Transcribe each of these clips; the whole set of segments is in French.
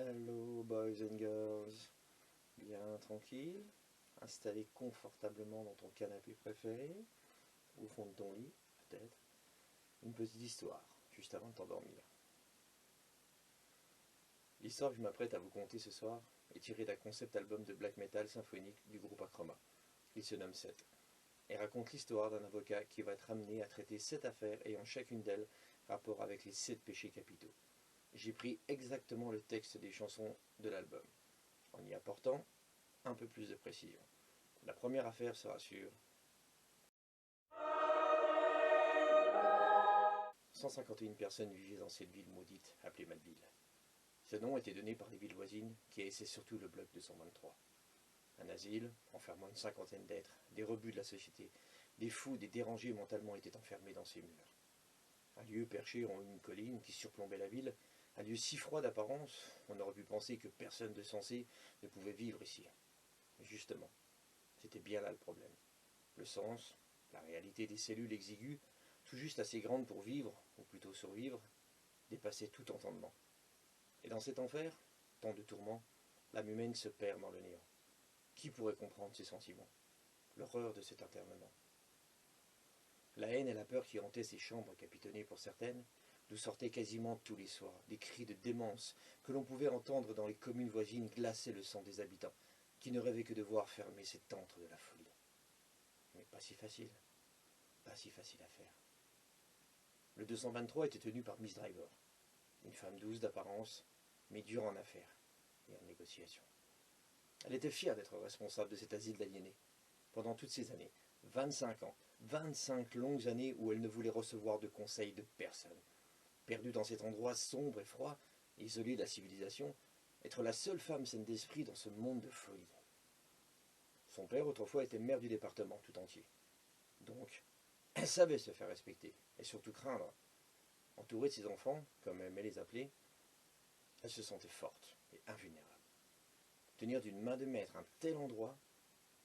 Hello boys and girls, bien tranquille, installé confortablement dans ton canapé préféré, au fond de ton lit, peut-être. Une petite histoire, juste avant de t'endormir. L'histoire que je m'apprête à vous conter ce soir est tirée d'un concept album de black metal symphonique du groupe Achroma. Il se nomme 7 et raconte l'histoire d'un avocat qui va être amené à traiter 7 affaires ayant chacune d'elles rapport avec les 7 péchés capitaux. J'ai pris exactement le texte des chansons de l'album, en y apportant un peu plus de précision. La première affaire sera sur 151 personnes vivaient dans cette ville maudite appelée Malville. Ce nom était donné par les villes voisines qui haïssaient surtout le bloc 223. Un asile, enfermant une cinquantaine d'êtres, des rebuts de la société, des fous, des dérangés mentalement étaient enfermés dans ses murs. Un lieu perché en une colline qui surplombait la ville, un lieu si froid d'apparence, on aurait pu penser que personne de sensé ne pouvait vivre ici. Mais justement, c'était bien là le problème. Le sens, la réalité des cellules exiguës, tout juste assez grandes pour vivre, ou plutôt survivre, dépassait tout entendement. Et dans cet enfer, tant de tourments, l'âme humaine se perd dans le néant. Qui pourrait comprendre ces sentiments? L'horreur de cet internement. La haine et la peur qui hantaient ces chambres capitonnées pour certaines, d'où sortaient quasiment tous les soirs des cris de démence que l'on pouvait entendre dans les communes voisines glacer le sang des habitants, qui ne rêvaient que de voir fermer cet antre de la folie. Mais pas si facile à faire. Le 223 était tenu par Miss Driver, une femme douce d'apparence, mais dure en affaires et en négociation. Elle était fière d'être responsable de cet asile d'aliénés. Pendant toutes ces années, 25 ans, 25 longues années où elle ne voulait recevoir de conseils de personne. Perdue dans cet endroit sombre et froid, isolée de la civilisation, être la seule femme saine d'esprit dans ce monde de folie. Son père autrefois était maire du département tout entier. Donc, elle savait se faire respecter, et surtout craindre. Entourée de ses enfants, comme elle aimait les appeler, elle se sentait forte et invulnérable. Tenir d'une main de maître un tel endroit,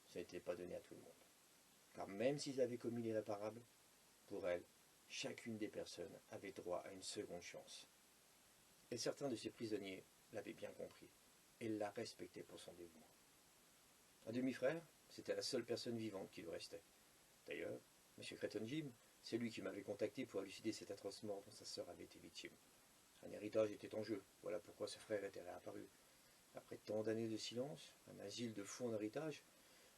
ça n'était pas donné à tout le monde. Car même s'ils avaient commis l'irréparable, pour elle, chacune des personnes avait droit à une seconde chance. Et certains de ses prisonniers l'avaient bien compris, et la respectaient pour son dévouement. Un demi-frère, c'était la seule personne vivante qui lui restait. D'ailleurs, M. Creton Jim, c'est lui qui m'avait contacté pour élucider cette atroce mort dont sa sœur avait été victime. Un héritage était en jeu, voilà pourquoi ce frère était réapparu. Après tant d'années de silence, un asile de fous en héritage,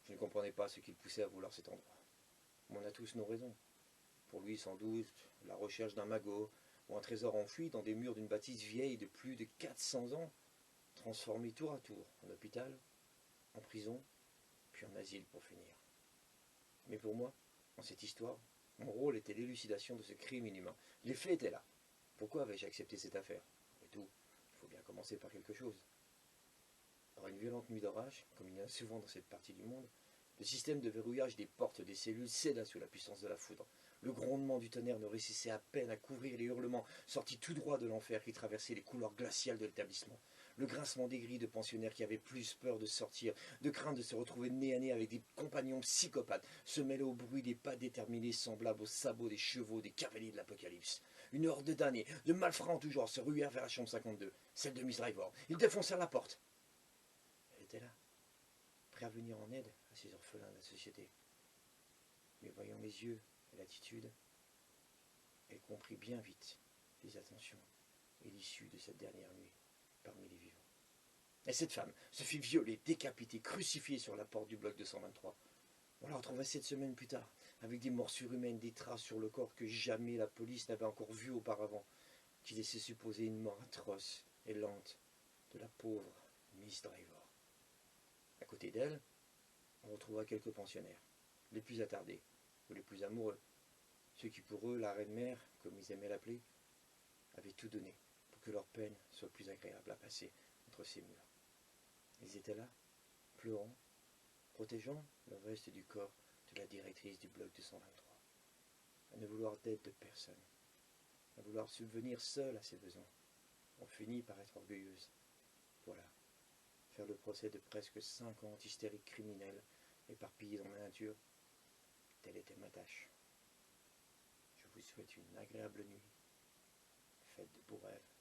je ne comprenais pas ce qu'il poussait à vouloir cet endroit. Mais on a tous nos raisons. Pour lui, sans doute, la recherche d'un magot, ou un trésor enfoui dans des murs d'une bâtisse vieille de plus de 400 ans, transformé tour à tour en hôpital, en prison, puis en asile pour finir. Mais pour moi, dans cette histoire, mon rôle était l'élucidation de ce crime inhumain. Les faits étaient là. Pourquoi avais-je accepté cette affaire? Et tout, il faut bien commencer par quelque chose. Par une violente nuit d'orage, comme il y en a souvent dans cette partie du monde, le système de verrouillage des portes des cellules céda sous la puissance de la foudre. Le grondement du tonnerre ne réussissait à peine à couvrir les hurlements sortis tout droit de l'enfer qui traversaient les couloirs glaciales de l'établissement. Le grincement des grilles de pensionnaires qui avaient plus peur de sortir, de crainte de se retrouver nez à nez avec des compagnons psychopathes, se mêlait au bruit des pas déterminés semblables aux sabots des chevaux des cavaliers de l'Apocalypse. Une horde de damnés, de malfrats en tout genre, se ruèrent vers la chambre 52, celle de Miss Driver. Ils défoncèrent la porte. Elle était là, prêt à venir en aide à ces orphelins de la société. Mais voyant les yeux et l'attitude, elle comprit bien vite les attentions et l'issue de cette dernière nuit parmi les vivants. Et cette femme se fit violer, décapiter, crucifiée sur la porte du bloc 223. On la retrouva 7 semaines plus tard, avec des morsures humaines, des traces sur le corps que jamais la police n'avait encore vues auparavant, qui laissaient supposer une mort atroce et lente de la pauvre Miss Driver. À côté d'elle, on retrouva quelques pensionnaires, les plus attardés ou les plus amoureux, ceux qui pour eux, la reine-mère, comme ils aimaient l'appeler, avaient tout donné pour que leur peine soit plus agréable à passer entre ces murs. Ils étaient là, pleurant, protégeant le reste du corps de la directrice du bloc 223, à ne vouloir d'aide de personne, à vouloir subvenir seule à ses besoins. On finit par être orgueilleuse. Voilà, faire le procès de presque 50 hystériques criminels éparpillés dans la nature, telle était ma tâche. Je vous souhaite une agréable nuit, faite de beaux rêves.